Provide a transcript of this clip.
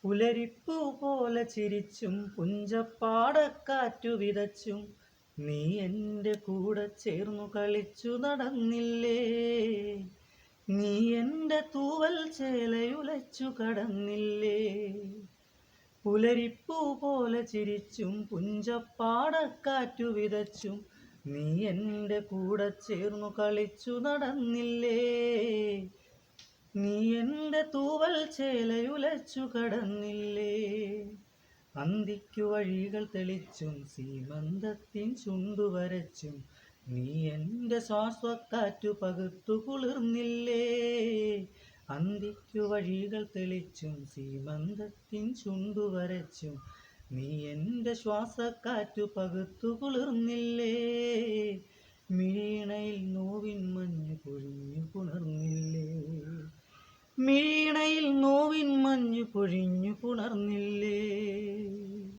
പുലരിപ്പൂ പോലെ ചിരിച്ചും പുഞ്ചപ്പാടക്കാറ്റു വിതച്ചും നീ എൻ്റെ കൂടെ ചേർന്നു കളിച്ചു നടന്നില്ലേ. നീ എൻ്റെ തൂവൽ ചേലയുലച്ചു കടന്നില്ലേ. പുലരിപ്പൂ പോലെ ചിരിച്ചും പുഞ്ചപ്പാടക്കാറ്റു വിതച്ചും നീ എൻ്റെ കൂടെ ചേർന്നു കളിച്ചു നടന്നില്ലേ. നീ എൻ്റെ തൂവൽ ചേലയുലച്ചു കടന്നില്ലേ. അന്തിക്കു വഴികൾ തെളിച്ചും സീമന്തത്തിൻ ചുണ്ടുവരച്ചും നീ എൻ്റെ ശ്വാസക്കാറ്റു പകുത്തു കുളിർന്നില്ലേ. അന്തിക്കു വഴികൾ തെളിച്ചും സീമന്തത്തിൻ ചുണ്ടുവരച്ചും നീ എൻ്റെ ശ്വാസക്കാറ്റു പകുത്തു കുളിർന്നില്ലേ. മിഴീണയിൽ നോവിൻ മഞ്ഞു പൊഴിഞ്ഞു പുണർന്നില്ലേ. മിഴീണയിൽ നോവിൻ മഞ്ഞു പൊഴിഞ്ഞു പുണർന്നില്ലേ.